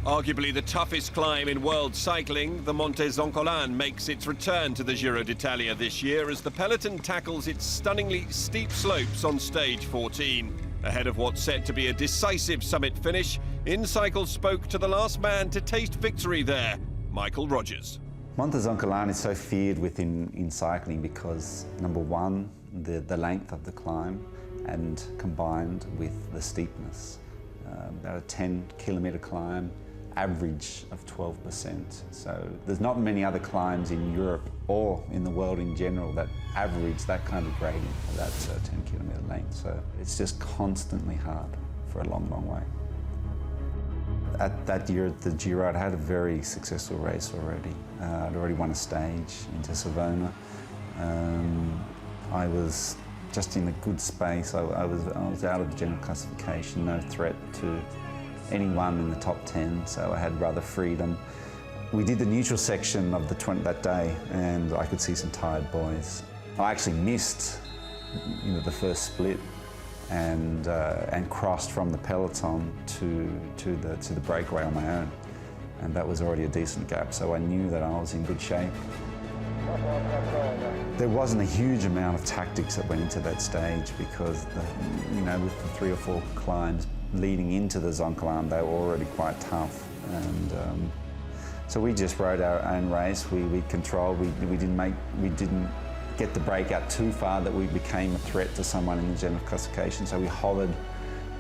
Arguably the toughest climb in world cycling, the Monte Zoncolan makes its return to the Giro d'Italia this year as the peloton tackles its stunningly steep slopes on stage 14. Ahead of what's set to be a decisive summit finish, inCycle spoke to the last man to taste victory there, Michael Rogers. Monte Zoncolan is so feared within cycling because, number one, the length of the climb and combined with the steepness. About a 10-kilometre climb, average of 12%. So there's not many other climbs in Europe or in the world in general that average that kind of gradient for that 10-kilometre length. So it's just constantly hard for a long, long way. At that year at the Giro, I'd had a very successful race already. I'd already won a stage into Savona. I was just in a good space. I was out of the general classification, no threat to anyone in the top 10, so I had rather freedom. We did the neutral section of that day, and I could see some tired boys. I actually missed, the first split, and crossed from the peloton to the breakaway on my own, and that was already a decent gap. So I knew that I was in good shape. There wasn't a huge amount of tactics that went into that stage because, with the 3 or 4 climbs leading into the Zoncolan, they were already quite tough. And so we just rode our own race. We controlled. We didn't get the break out too far that we became a threat to someone in the general classification. So we hovered,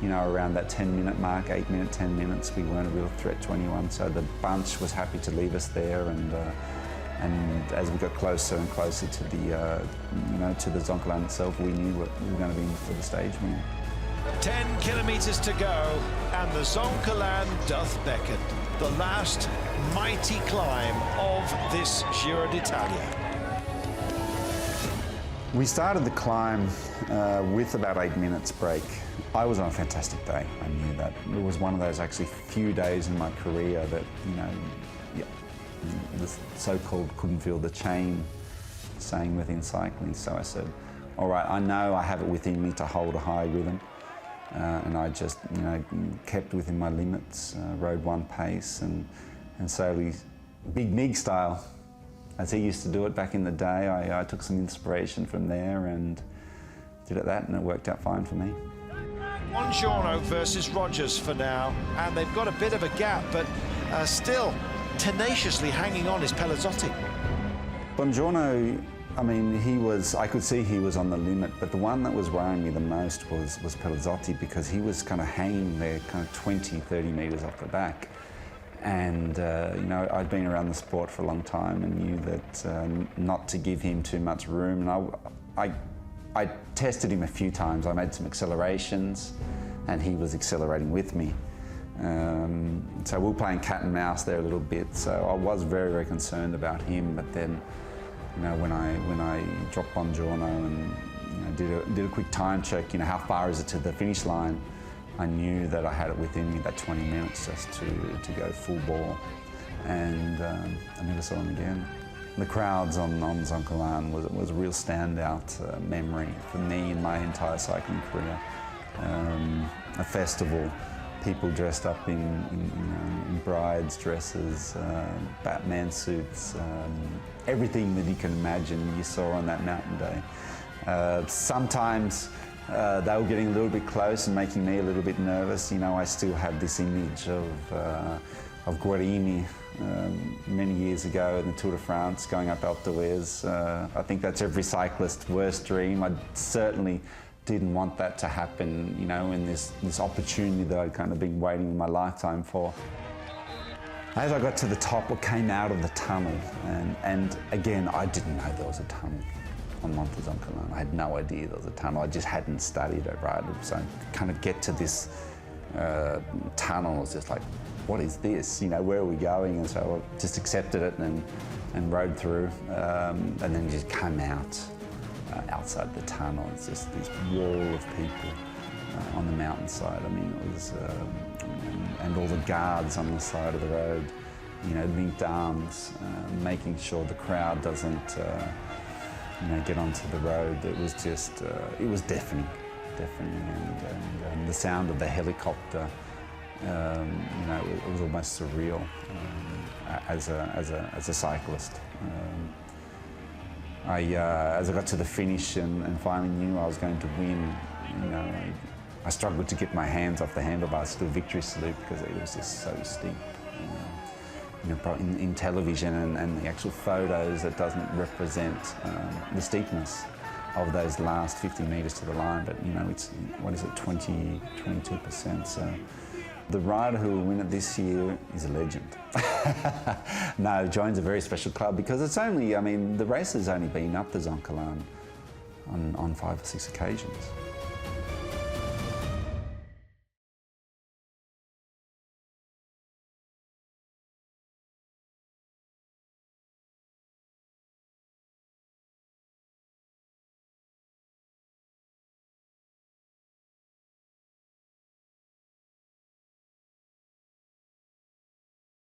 around that 10-minute mark, 8 minutes, 10 minutes. We weren't a real threat to anyone. So the bunch was happy to leave us there, and as we got closer and closer to the, to the Zoncolan itself, we knew we were going to be in for the stage win. 10 kilometres to go, and the Zoncolan doth beckon. The last mighty climb of this Giro d'Italia. We started the climb with about 8 minutes break. I was on a fantastic day, I knew that. It was one of those actually few days in my career that, the so-called couldn't feel the chain saying within cycling. So I said, all right, I know I have it within me to hold a high rhythm. And I just, kept within my limits, rode one pace and slowly, Big Mig style, as he used to do it back in the day, I took some inspiration from there and did it that, and it worked out fine for me. Bongiorno versus Rogers for now, and they've got a bit of a gap, but still tenaciously hanging on is Pelazzotti. Bongiorno, I could see he was on the limit, but the one that was worrying me the most was Pelazzotti, because he was kind of hanging there kind of 20, 30 metres off the back. And, I'd been around the sport for a long time and knew that not to give him too much room. And I tested him a few times. I made some accelerations and he was accelerating with me. So we were playing cat and mouse there a little bit. So I was very, very concerned about him. But then, when I dropped Bongiorno and did a quick time check, how far is it to the finish line, I knew that I had it within me about 20 minutes just to go full ball, and I never saw him again. The crowds on Zoncolan was a real standout memory for me in my entire cycling career. A festival, people dressed up in brides' dresses, Batman suits, everything that you can imagine you saw on that mountain day. Sometimes they were getting a little bit close and making me a little bit nervous. I still have this image of Guarini many years ago in the Tour de France, going up Alpe d'Huez. I think that's every cyclist's worst dream. I certainly didn't want that to happen, in this opportunity that I'd kind of been waiting my lifetime for. As I got to the top, I came out of the tunnel, and again, I didn't know there was a tunnel on Monte Zoncolan. I had no idea there was a tunnel. I just hadn't studied it, right? So kind of get to this tunnel, I was just like, what is this? Where are we going? And so I just accepted it and rode through, and then just came out outside the tunnel. It's just this wall of people on the mountainside. It was, and all the guards on the side of the road, linked arms, making sure the crowd doesn't get onto the road. It was just, it was deafening, and the sound of the helicopter You know, it was almost surreal as a cyclist. As I got to the finish and finally knew I was going to win, you know, I struggled to get my hands off the handlebars to the victory salute because it was just so steep. You know, in television and the actual photos, it doesn't represent the steepness of those last 50 metres to the line, but you know, it's, what is it, 22%. So the rider who will win it this year is a legend. No, joins a very special club because it's only, I mean, the race has only been up the Zoncolan on 5 or 6 occasions.